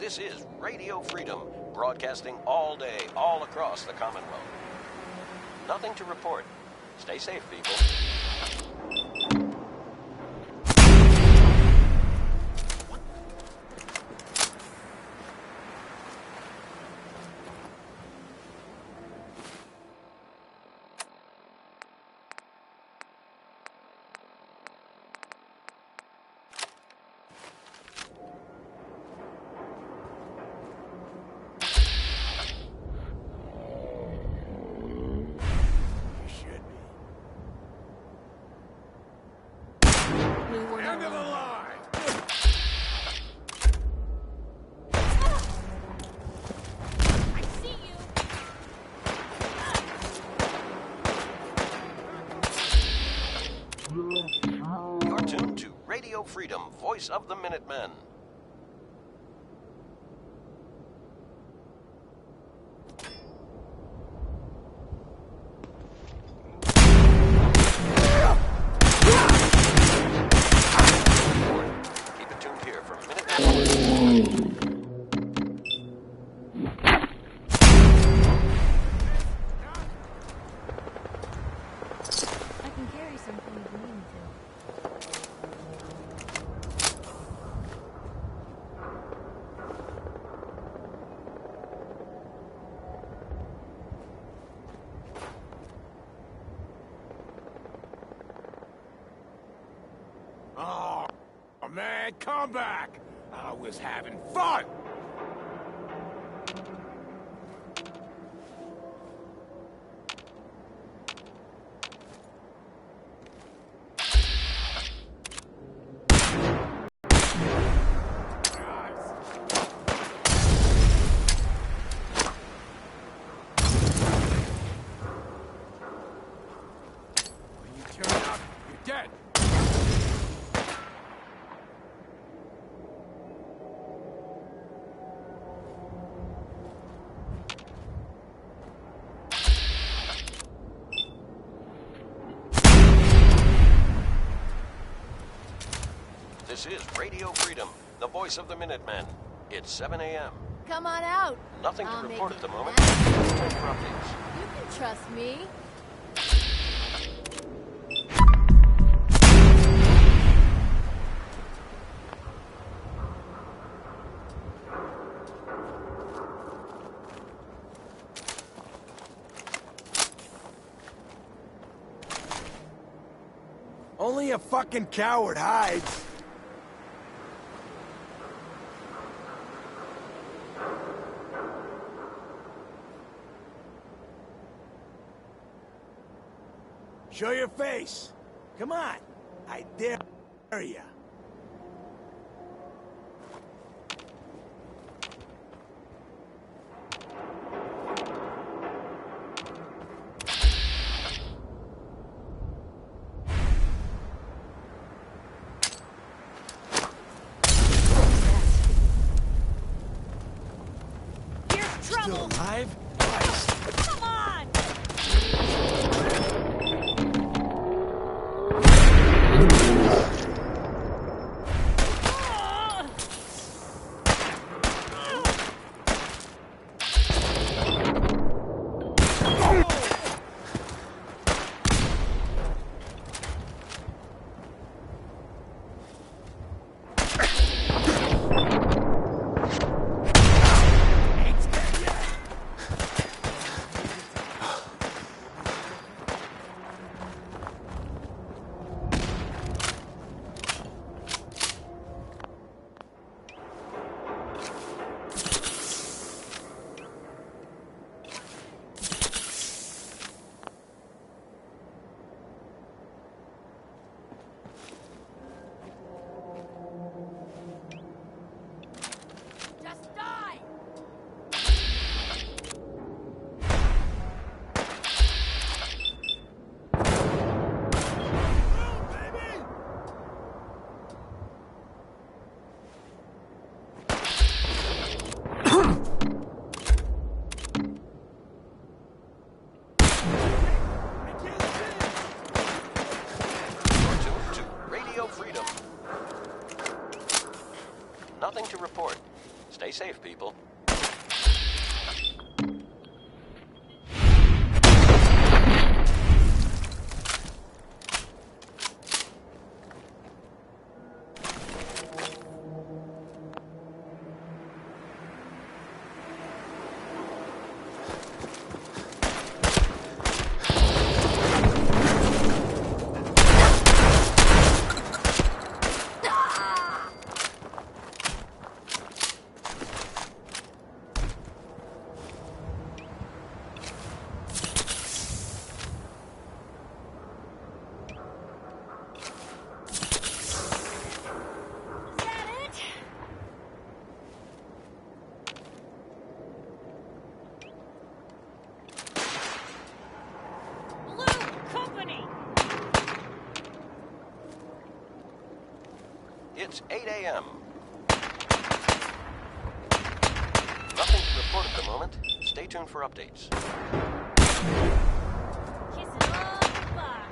This is Radio Freedom, broadcasting all day, all across the Commonwealth. Nothing to report. Stay safe, people. End of the line! I see you! You're tuned to Radio Freedom, voice of the Minutemen. Oh, man, come back! I was having fun! When you turn up, you're dead! This is Radio Freedom, the voice of the Minutemen. It's 7 a.m. Come on out. Nothing to I'll report make at the it moment. happen. Time for updates. You can trust me. Only a fucking coward hides. Show your face. Come on. I dare ya. Here's trouble. Still alive? Christ. Come on. Just die. You're tuned to Radio Freedom. Nothing to report. Stay Stay safe, people. It's 8 a.m. Nothing to report at the moment. Stay tuned for updates. Kiss it all goodbye.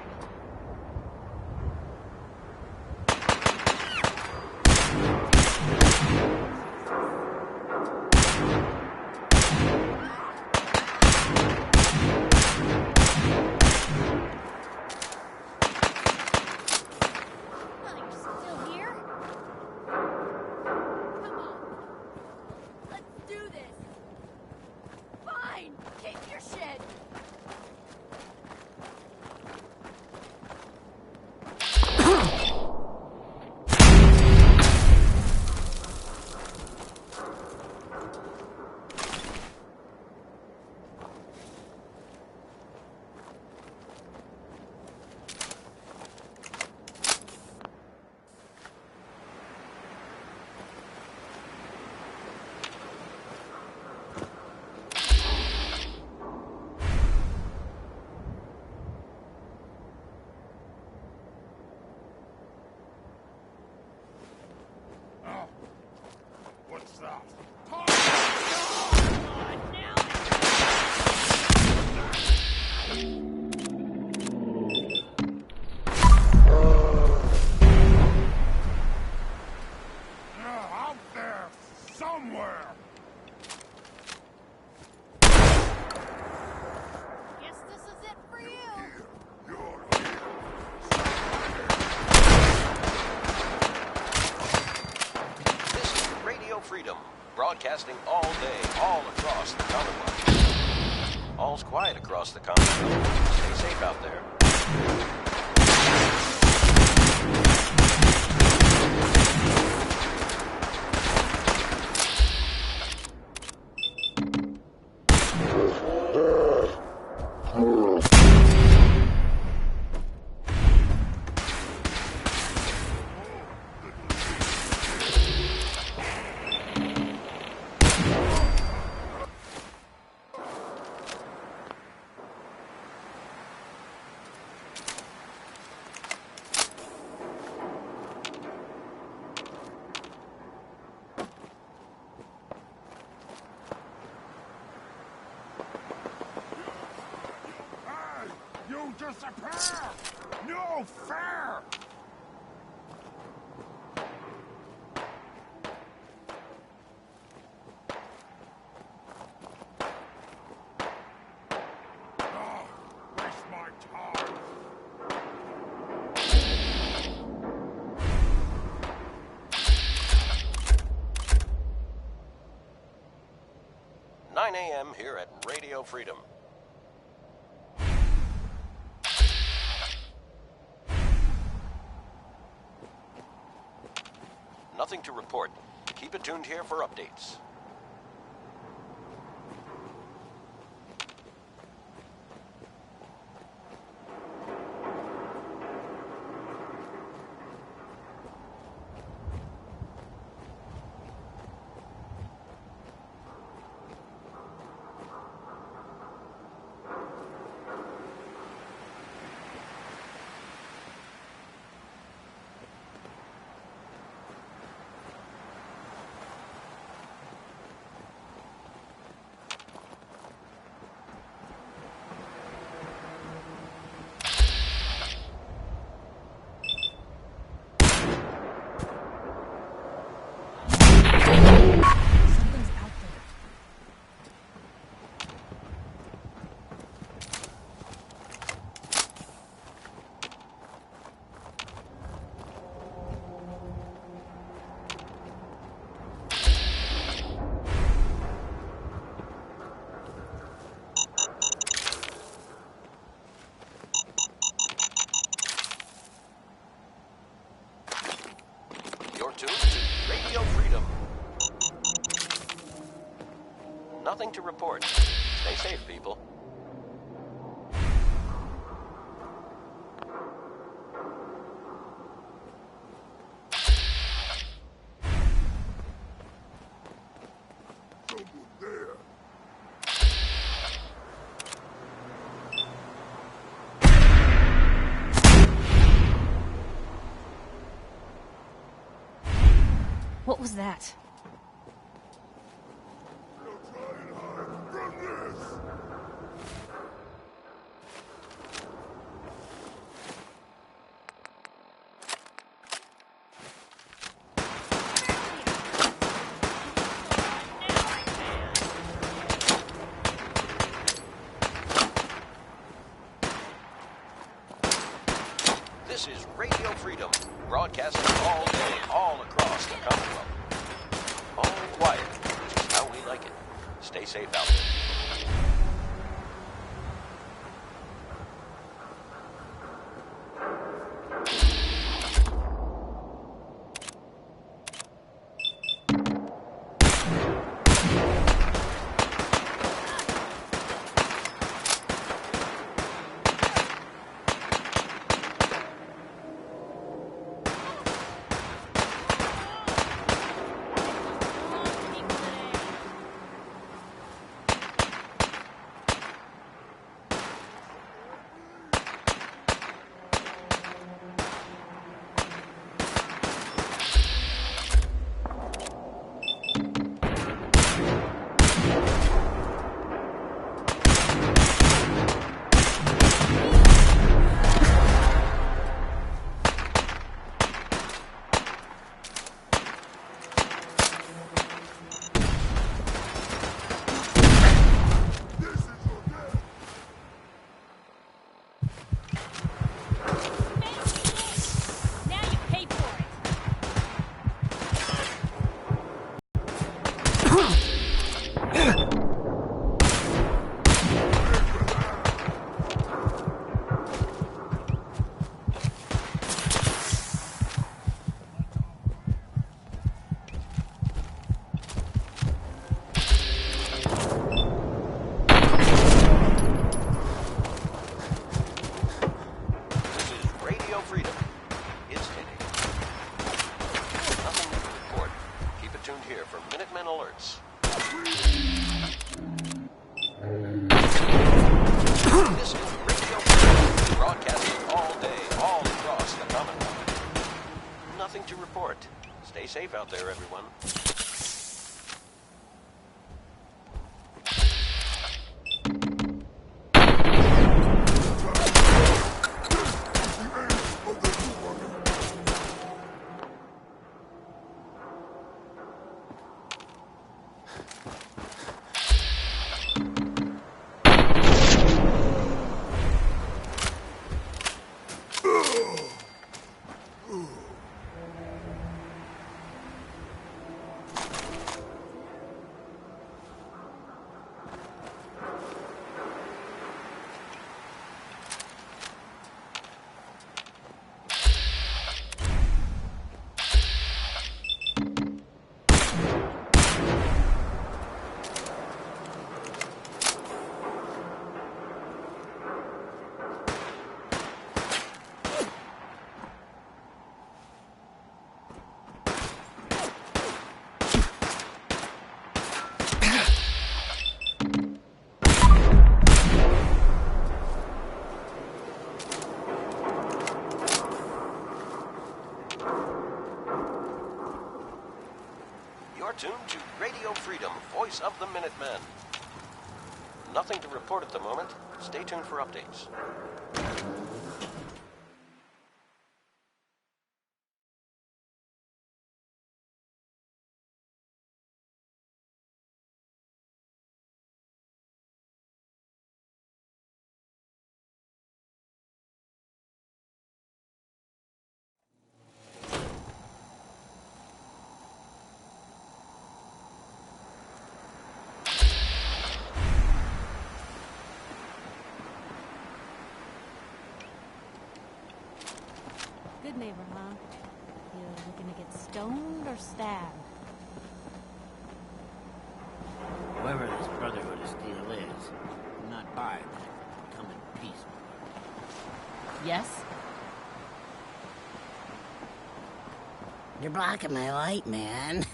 Oh, you're still here? Come on. Let's do this. Fine. Keep your shit. What's that? Out there, somewhere! Guess this is it for you. You're This is Radio Freedom, broadcasting all day, all across the Commonwealth. All's quiet across the Commonwealth. Stay safe out there. You disappear! No fair! Oh, waste my time. 9 a.m. here at Radio Freedom. Nothing to report. Keep it tuned here for updates. tuned to Radio Freedom. Nothing to report. Stay safe, people. What was that? This is Radio Freedom, broadcasting all day, all across the Commonwealth. All quiet, which is how we like it. Stay safe out there. Stay safe out there, everyone. You're tuned to Radio Freedom, voice of the Minutemen. Nothing to report at the moment. Stay tuned for updates. Good neighbor, huh? You looking to get stoned understand. Whoever this Brotherhood of Steel is, I'm not barred that it can come in peace. Yes? You're blocking my light, man.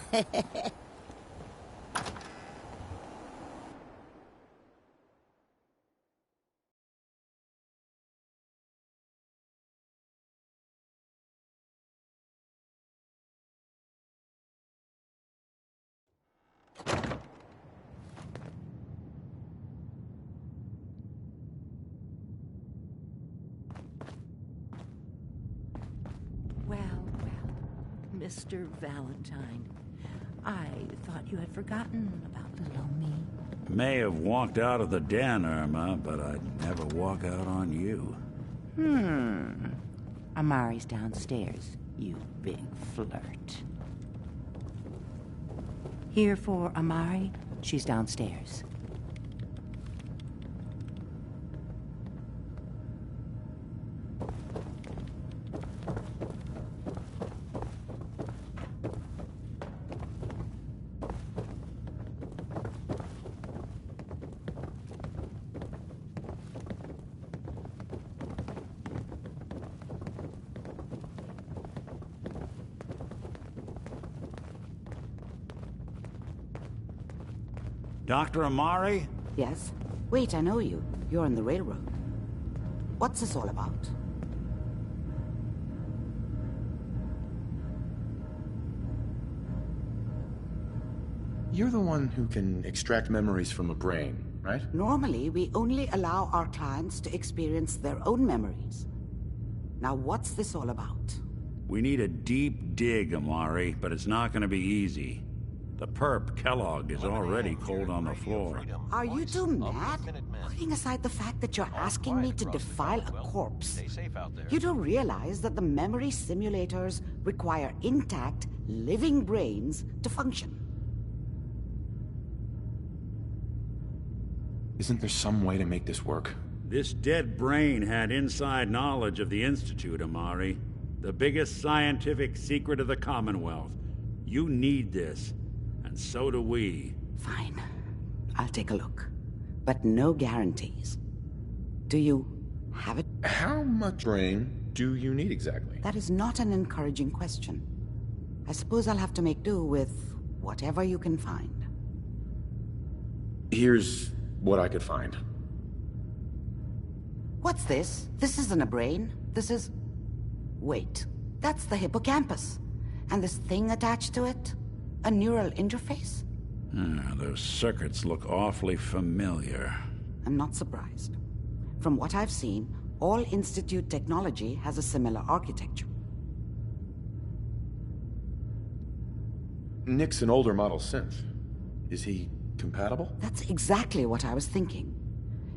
Well, Mr. Valentine, I thought you had forgotten about little me. May have walked out of the den, Irma, but I'd never walk out on you. Amari's downstairs, you big flirt. Here for Amari, she's downstairs. Dr. Amari? Yes? Wait, I know you. You're on the railroad. What's this all about? You're the one who can extract memories from a brain, right? Normally, we only allow our clients to experience their own memories. Now, what's this all about? We need a deep dig, Amari, but it's not gonna be easy. The perp, Kellogg, is already cold on the floor. Are you two mad? Putting aside the fact that you're asking me to defile a corpse, you do realize that the memory simulators require intact, living brains to function. Isn't there some way to make this work? This dead brain had inside knowledge of the Institute, Amari. The biggest scientific secret of the Commonwealth. You need this. And so do we. Fine. I'll take a look. But no guarantees. Do you have it? How much brain do you need exactly? That is not an encouraging question. I suppose I'll have to make do with whatever you can find. Here's what I could find. What's this? This isn't a brain. This is... Wait. That's the hippocampus. And this thing attached to it? A neural interface? Those circuits look awfully familiar. I'm not surprised. From what I've seen, all Institute technology has a similar architecture. Nick's an older model synth. Is he compatible? That's exactly what I was thinking.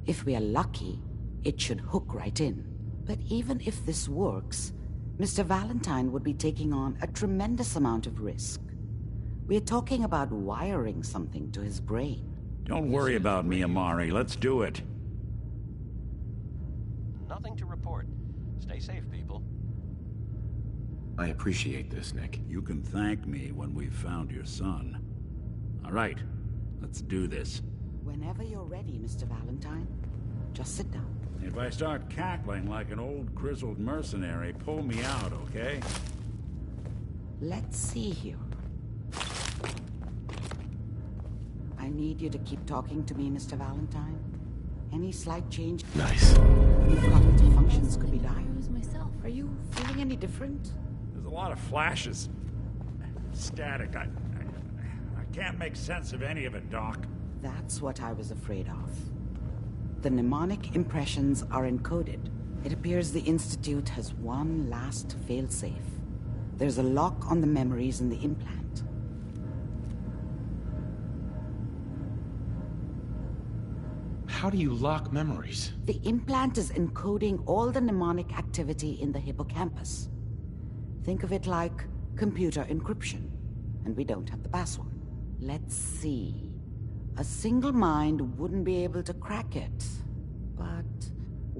If we are lucky, it should hook right in. But even if this works, Mr. Valentine would be taking on a tremendous amount of risk. We're talking about wiring something to his brain. Don't worry about me, Amari. Let's do it. Nothing to report. Stay safe, people. I appreciate this, Nick. You can thank me when we've found your son. All right, let's do this. Whenever you're ready, Mr. Valentine, just sit down. If I start cackling like an old grizzled mercenary, pull me out, okay? Let's see here. I need you to keep talking to me, Mr. Valentine. Any slight change... Nice. Your cognitive functions could be dire. Myself. Are you feeling any different? There's a lot of flashes. Static. I can't make sense of any of it, Doc. That's what I was afraid of. The mnemonic impressions are encoded. It appears the Institute has one last failsafe. There's a lock on the memories in the implant. How do you lock memories? The implant is encoding all the mnemonic activity in the hippocampus. Think of it like computer encryption, and we don't have the password. Let's see. A single mind wouldn't be able to crack it. But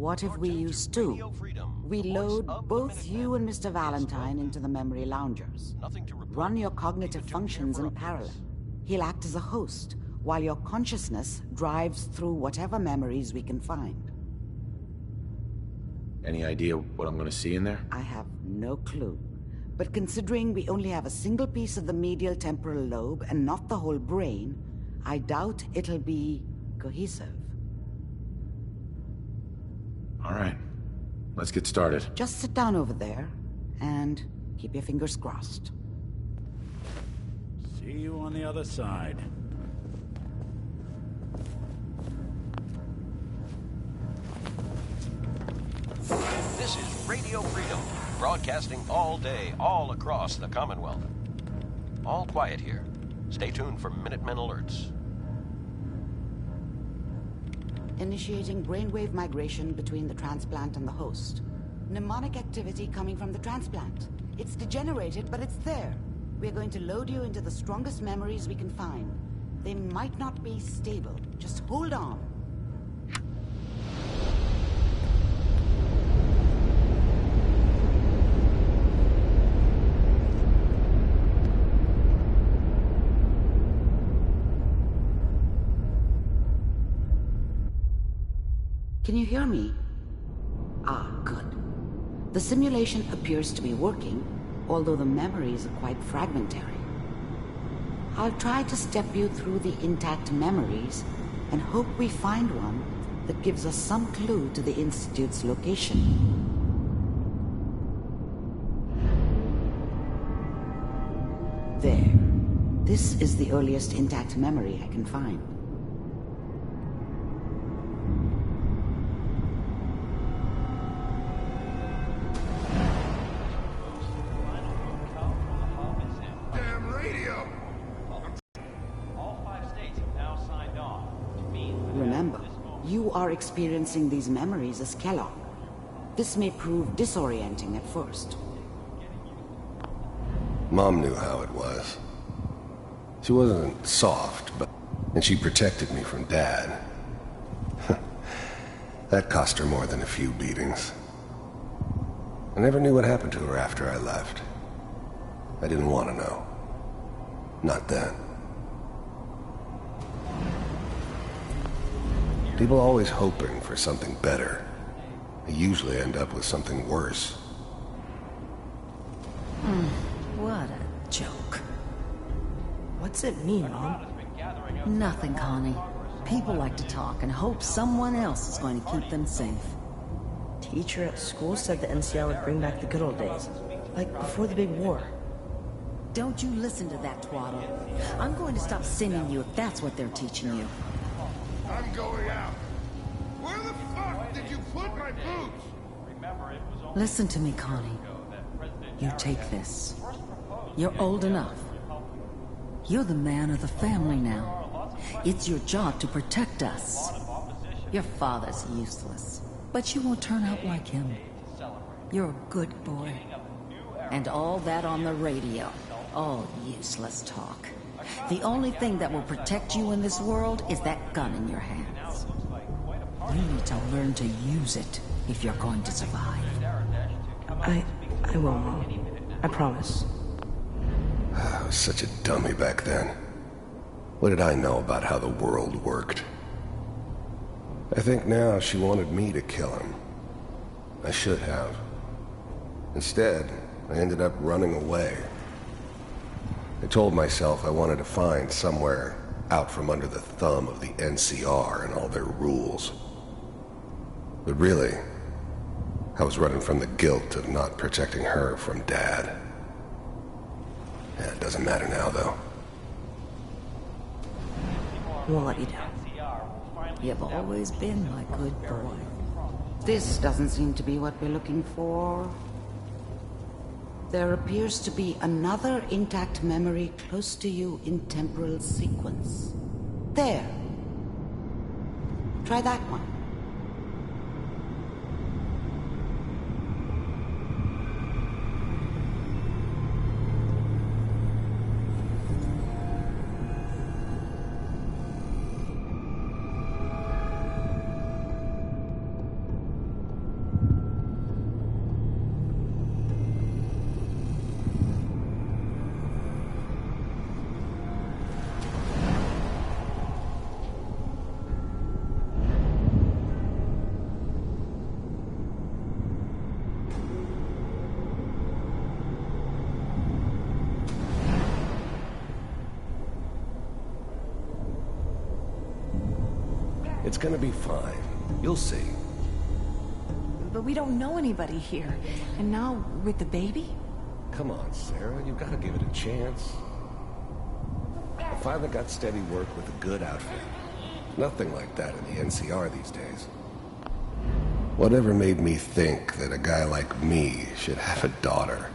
What if we use two? Radio Freedom, We the voice load of the both you and Minutemen. Mr. Valentine into the memory loungers. Nothing to report. Run your cognitive Leave it to functions him in for updates. parallel. He'll act as a host, while your consciousness drives through whatever memories we can find. Any idea what I'm gonna see in there? I have no clue. But considering we only have a single piece of the medial temporal lobe and not the whole brain, I doubt it'll be cohesive. All right, let's get started. Just sit down over there and keep your fingers crossed. See you on the other side. This is Radio Freedom, broadcasting all day, all across the Commonwealth. All quiet here. Stay tuned for Minutemen alerts. Initiating brainwave migration between the transplant and the host. Mnemonic activity coming from the transplant. It's degenerated, but it's there. We're going to load you into the strongest memories we can find. They might not be stable. Just hold on. Can you hear me? Ah, good. The simulation appears to be working, although the memories are quite fragmentary. I'll try to step you through the intact memories and hope we find one that gives us some clue to the Institute's location. There. This is the earliest intact memory I can find. Remember, you are experiencing these memories as Kellogg. This may prove disorienting at first. Mom knew how it was. She wasn't soft, and she protected me from Dad. That cost her more than a few beatings. I never knew what happened to her after I left. I didn't want to know. Not then. People always hoping for something better. They usually end up with something worse. What a joke. What's it mean, Mom? Nothing, Connie. People like to talk and hope someone else is going to keep them safe. Teacher at school said the NCR would bring back the good old days. Like before the big war. Don't you listen to that twaddle. I'm going to stop sending you if that's what they're teaching you. I'm going out. Where the fuck did you put my boots? Listen to me, Connie. You take this. You're old enough. You're the man of the family now. It's your job to protect us. Your father's useless, but you won't turn out like him. You're a good boy. And all that on the radio. All useless talk. The only thing that will protect you in this world is that gun in your hands. You need to learn to use it if you're going to survive. I will, Mom. I promise. I was such a dummy back then. What did I know about how the world worked? I think now she wanted me to kill him. I should have. Instead, I ended up running away. I told myself I wanted to find somewhere out from under the thumb of the NCR and all their rules. But really, I was running from the guilt of not protecting her from Dad. Yeah, it doesn't matter now, though. Won't let you down. You've always been my good boy. This doesn't seem to be what we're looking for. There appears to be another intact memory close to you in temporal sequence. There. Try that one. It's gonna be fine. You'll see. But we don't know anybody here. And now, with the baby? Come on, Sarah. You've got to give it a chance. I finally got steady work with a good outfit. Nothing like that in the NCR these days. Whatever made me think that a guy like me should have a daughter?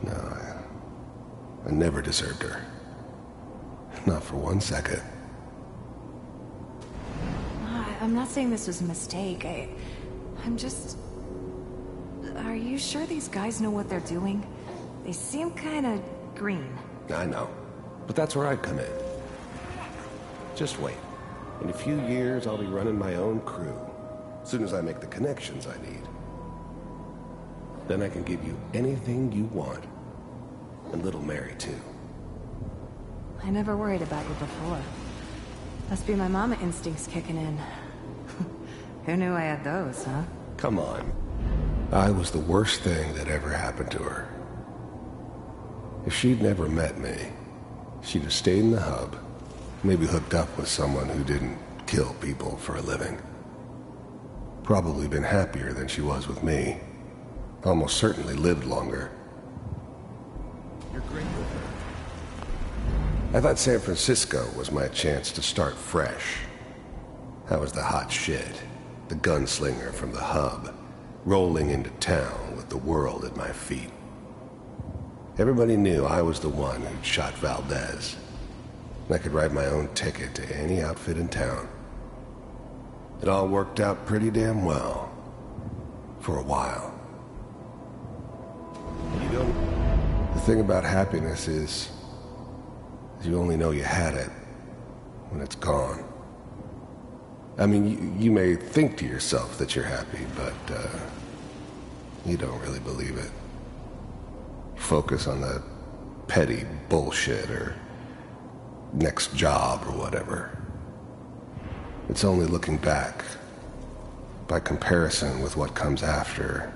No, I never deserved her. Not for 1 second. I'm not saying this was a mistake. I'm just... Are you sure these guys know what they're doing? They seem kinda green. I know. But that's where I come in. Just wait. In a few years, I'll be running my own crew. As soon as I make the connections I need. Then I can give you anything you want. And little Mary, too. I never worried about you before. Must be my mama instincts kicking in. Who knew I had those, huh? Come on. I was the worst thing that ever happened to her. If she'd never met me, she'd have stayed in the hub, maybe hooked up with someone who didn't kill people for a living. Probably been happier than she was with me. Almost certainly lived longer. You're great with her. I thought San Francisco was my chance to start fresh. I was the hot shit, the gunslinger from the hub, rolling into town with the world at my feet. Everybody knew I was the one who'd shot Valdez. I could write my own ticket to any outfit in town. It all worked out pretty damn well. For a while. You don't... The thing about happiness is you only know you had it when it's gone. I mean, you may think to yourself that you're happy, but you don't really believe it. Focus on the petty bullshit or next job or whatever. It's only looking back, by comparison with what comes after,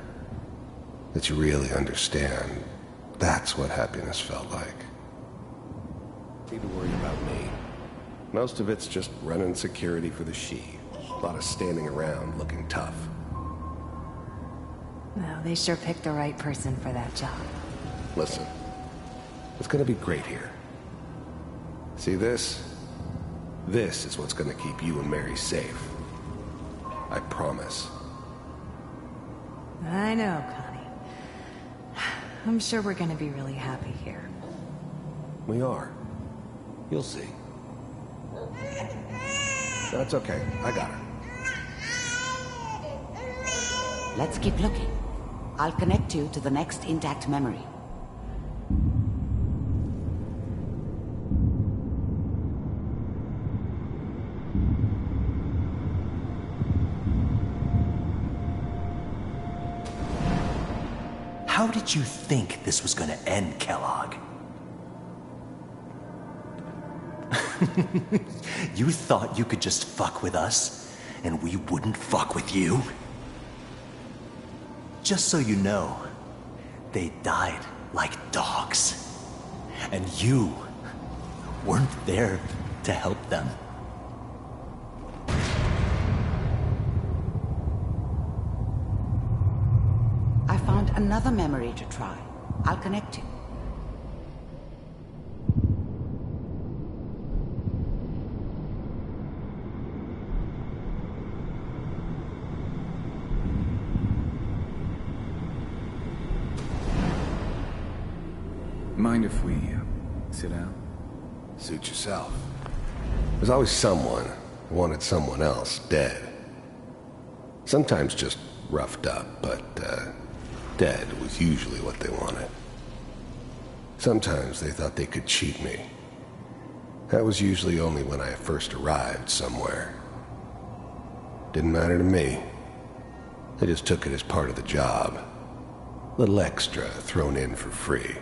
that you really understand that's what happiness felt like. Need to worry about me. Most of it's just running security for the she. A lot of standing around looking tough. No, they sure picked the right person for that job. Listen, it's gonna be great here. See this? This is what's gonna keep you and Mary safe. I promise. I know, Connie. I'm sure we're gonna be really happy here. We are. You'll see. That's okay. I got her. Let's keep looking. I'll connect you to the next intact memory. How did you think this was gonna end, Kellogg? You thought you could just fuck with us, and we wouldn't fuck with you? Just so you know, they died like dogs. And you weren't there to help them. I found another memory to try. I'll connect you. Mind if we sit down? Suit yourself. There's always someone who wanted someone else dead. Sometimes just roughed up, but dead was usually what they wanted. Sometimes they thought they could cheat me. That was usually only when I first arrived somewhere. Didn't matter to me. They just took it as part of the job. Little extra thrown in for free.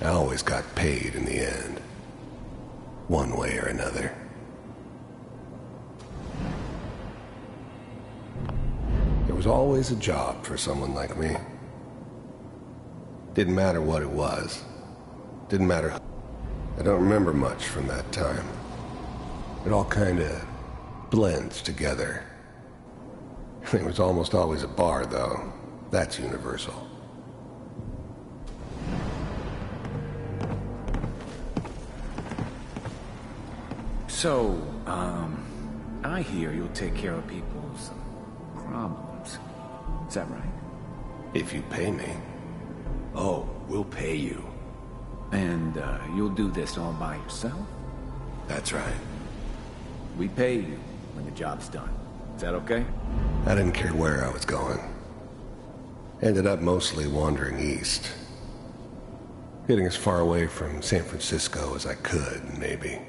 I always got paid in the end. One way or another. There was always a job for someone like me. Didn't matter what it was. Didn't matter. I don't remember much from that time. It all kinda blends together. There was almost always a bar, though. That's universal. So, I hear you'll take care of people's problems. Is that right? If you pay me. Oh, we'll pay you. And, you'll do this all by yourself? That's right. We pay you when the job's done. Is that okay? I didn't care where I was going. Ended up mostly wandering east. Getting as far away from San Francisco as I could, maybe.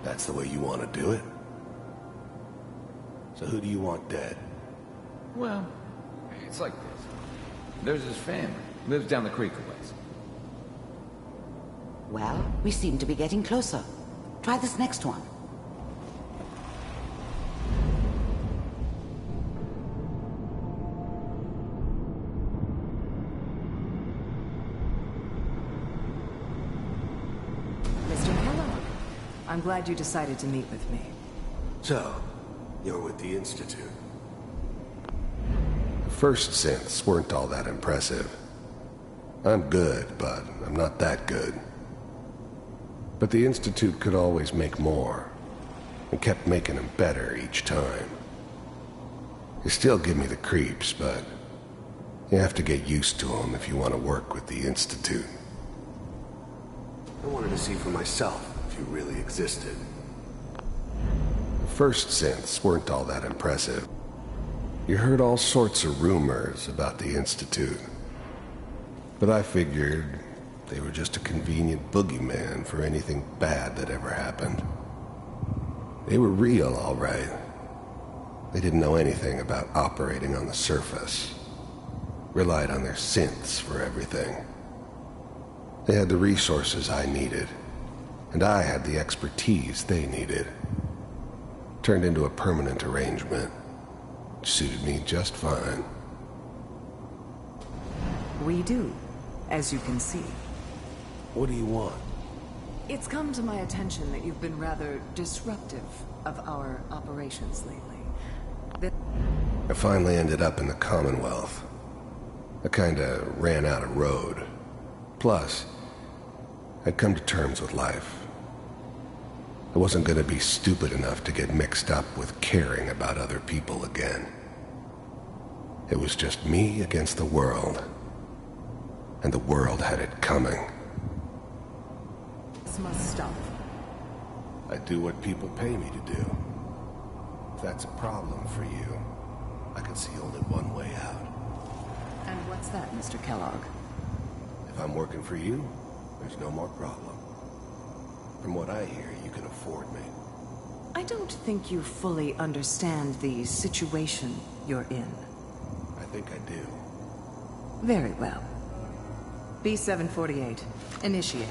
That's the way you want to do it? So who do you want dead? Well, it's like this. There's his family. Lives down the creek a ways. Well, we seem to be getting closer. Try this next one. Mr. Kellogg, I'm glad you decided to meet with me. So, you're with the Institute. The first synths weren't all that impressive. I'm good, but I'm not that good. But the Institute could always make more, and kept making them better each time. They still give me the creeps, but you have to get used to them if you want to work with the Institute. I wanted to see for myself if you really existed. The first synths weren't all that impressive. You heard all sorts of rumors about the Institute. But I figured they were just a convenient boogeyman for anything bad that ever happened. They were real, all right. They didn't know anything about operating on the surface. Relied on their synths for everything. They had the resources I needed, and I had the expertise they needed. Turned into a permanent arrangement, which suited me just fine. We do, as you can see. What do you want? It's come to my attention that you've been rather disruptive of our operations lately. I finally ended up in the Commonwealth. I kinda ran out of road. Plus, I'd come to terms with life. I wasn't gonna be stupid enough to get mixed up with caring about other people again. It was just me against the world. And the world had it coming. This must stop. I do what people pay me to do. If that's a problem for you, I can see only one way out. And what's that, Mr. Kellogg? If I'm working for you, there's no more problem. From what I hear, you can afford me. I don't think you fully understand the situation you're in. I think I do. Very well. B-748, initiate.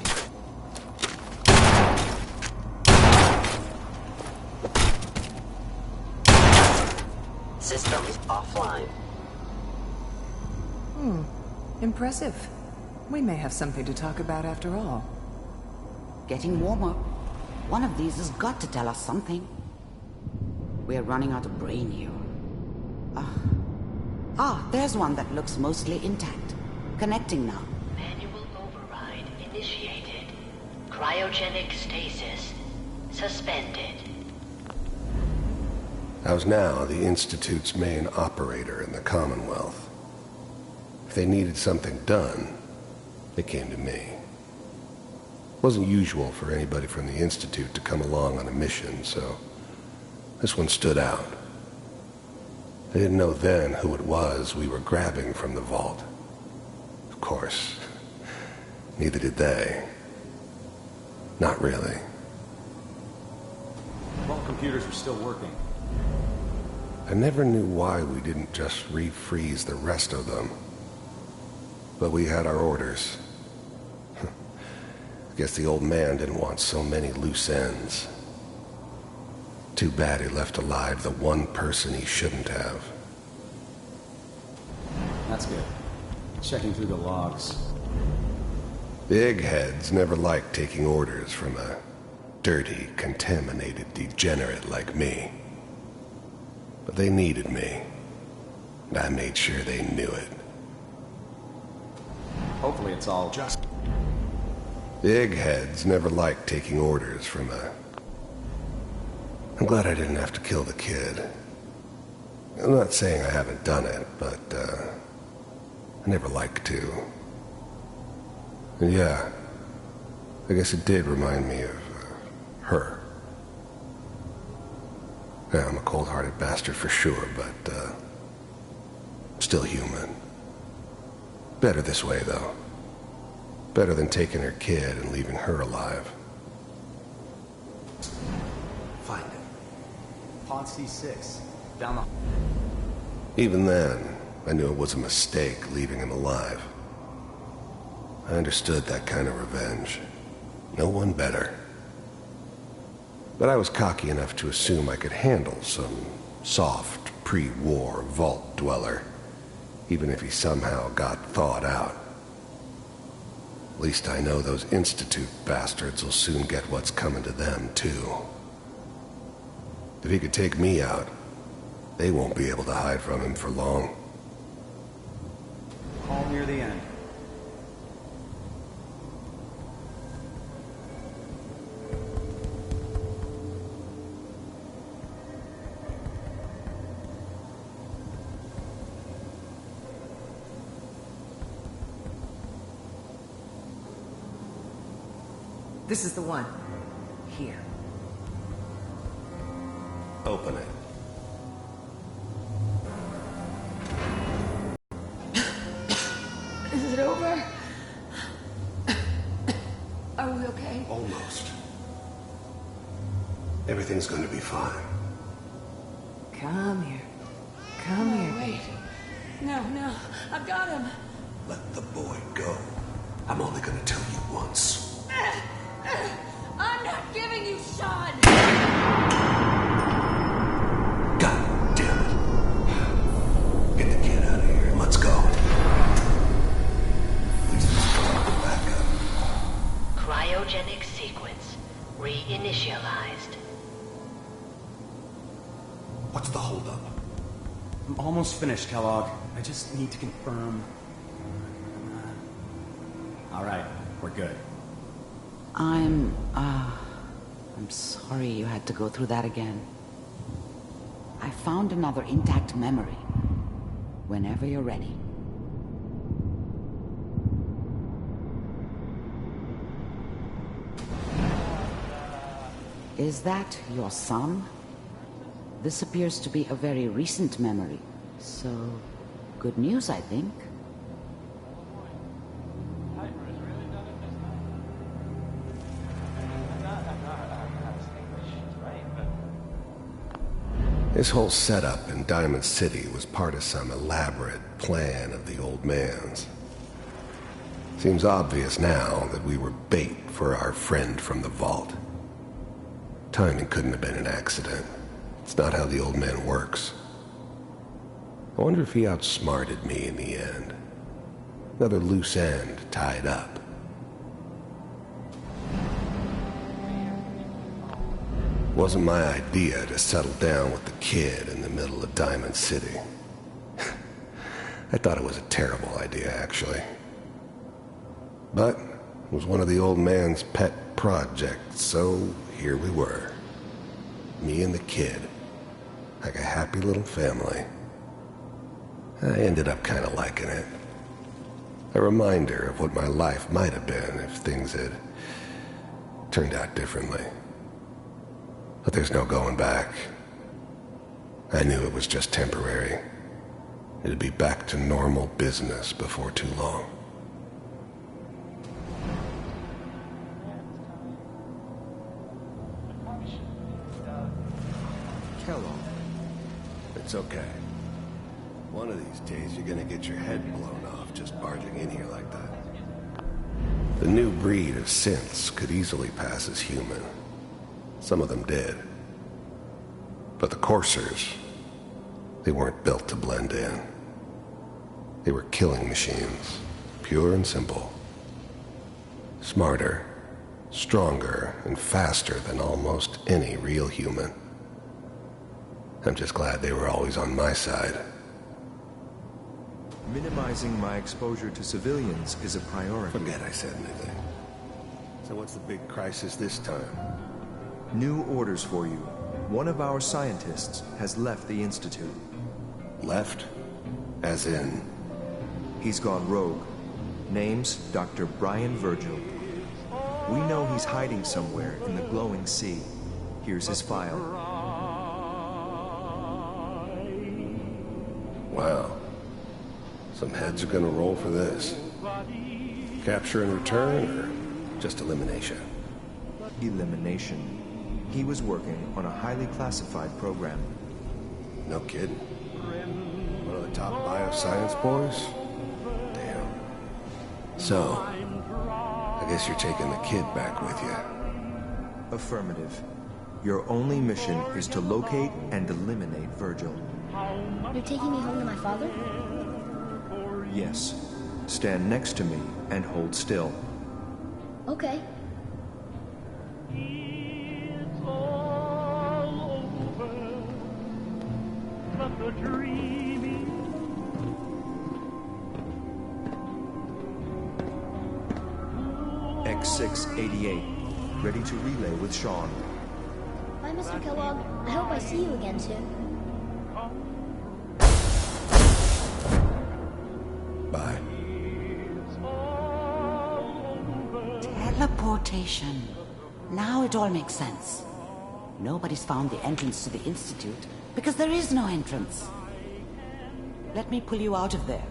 System offline. Impressive. We may have something to talk about after all. Getting warmer. One of these has got to tell us something. We're running out of brain here. There's one that looks mostly intact. Connecting now. Manual override initiated. Cryogenic stasis suspended. I was now the Institute's main operator in the Commonwealth. If they needed something done, they came to me. It wasn't usual for anybody from the Institute to come along on a mission, so this one stood out. I didn't know then who it was we were grabbing from the vault. Of course, neither did they. Not really. All computers are still working. I never knew why we didn't just refreeze the rest of them. But we had our orders. I guess the old man didn't want so many loose ends. Too bad he left alive the one person he shouldn't have. That's good. Checking through the logs. The eggheads never liked taking orders from a dirty, contaminated degenerate like me. But they needed me, and I made sure they knew it. Hopefully it's all just... The eggheads never liked taking orders from a... I'm glad I didn't have to kill the kid. I'm not saying I haven't done it, but, I never liked to. And yeah, I guess it did remind me of, her. Yeah, I'm a cold-hearted bastard for sure, but, still human. Better this way, though. Better than taking her kid and leaving her alive. Find it. Pod C6. Down the... Even then, I knew it was a mistake leaving him alive. I understood that kind of revenge. No one better. But I was cocky enough to assume I could handle some soft, pre-war vault dweller, even if he somehow got thawed out. At least I know those Institute bastards will soon get what's coming to them, too. If he could take me out, they won't be able to hide from him for long. All near the end. This is the one. Here. Open it. Is it over? Are we okay? Almost. Everything's going to be fine. Come here. Come here, baby. No, I've got him. Let the boy go. I'm only going to tell you once. I'm not giving you Sean! God damn it. Get the kid out of here and let's go. At least this time I'll go back up. Cryogenic sequence reinitialized. What's the holdup? I'm almost finished, Kellogg. I just need to confirm. All right, we're good. I'm sorry you had to go through that again. I found another intact memory. Whenever you're ready. Is that your son? This appears to be a very recent memory. So, good news, I think. This whole setup in Diamond City was part of some elaborate plan of the old man's. Seems obvious now that we were bait for our friend from the vault. Timing couldn't have been an accident. It's not how the old man works. I wonder if he outsmarted me in the end. Another loose end tied up. It wasn't my idea to settle down with the kid in the middle of Diamond City. I thought it was a terrible idea, actually. But it was one of the old man's pet projects, so here we were. Me and the kid. Like a happy little family. I ended up kind of liking it. A reminder of what my life might have been if things had turned out differently. But there's no going back. I knew it was just temporary. It'd be back to normal business before too long. Kellogg. It's okay. One of these days you're gonna get your head blown off just barging in here like that. The new breed of synths could easily pass as human. Some of them did. But the coursers, they weren't built to blend in. They were killing machines, pure and simple. Smarter, Stronger and faster than almost any real human. I'm just glad they were always on my side. Minimizing my exposure to civilians is a priority. Forget I said anything. So what's the big crisis this time? New orders for you. One of our scientists has left the Institute. Left? As in? He's gone rogue. Name's Dr. Brian Virgil. We know he's hiding somewhere in the glowing sea. Here's his file. Wow. Some heads are gonna roll for this. Capture and return, or just elimination? Elimination. He was working on a highly classified program. No kidding. One of the top bioscience boys? Damn. So, I guess you're taking the kid back with you. Affirmative. Your only mission is to locate and eliminate Virgil. You're taking me home to my father? Yes. Stand next to me and hold still. Okay. X688. Ready to relay with Sean. Bye, Mr. Kellogg. I hope I see you again soon. Bye. Teleportation. Now it all makes sense. Nobody's found the entrance to the Institute because there is no entrance. Let me pull you out of there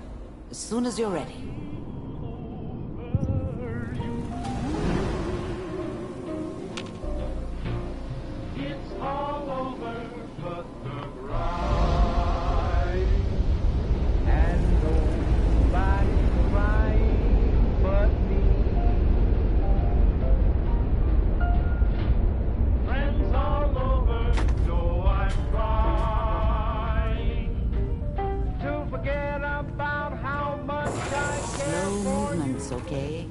as soon as you're ready. Okay?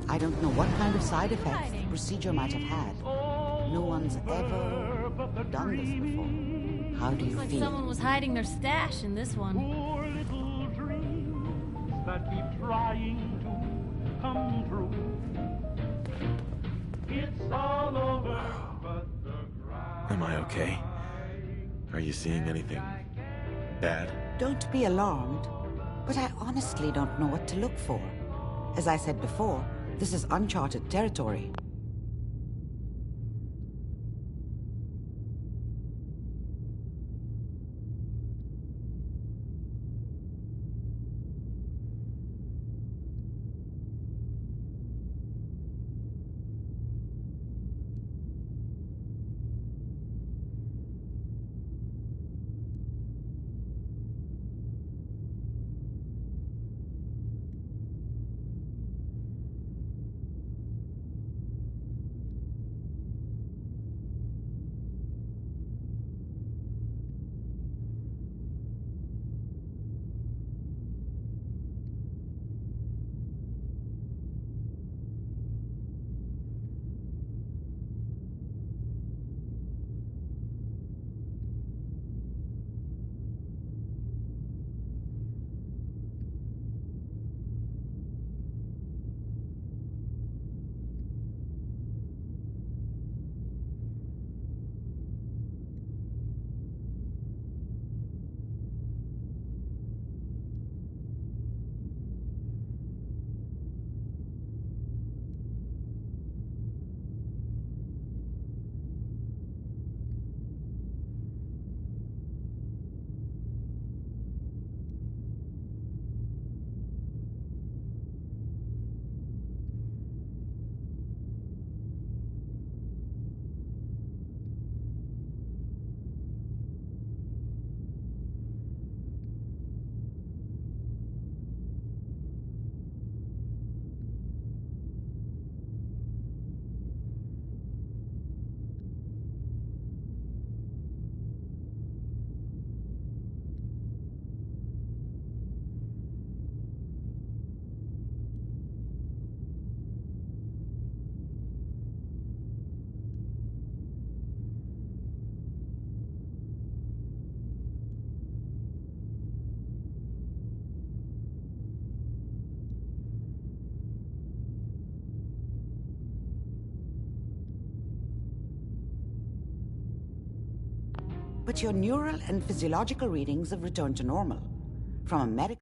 I don't know what kind of side effects the procedure might have had. No one's ever done this before. How do you Looks like feel? someone was hiding their stash in this one. That keep trying to come true. It's all over, but the Am I okay? Are you seeing anything bad? Don't be alarmed, but I honestly don't know what to look for. As I said before, this is uncharted territory. But your neural and physiological readings have returned to normal. From a medical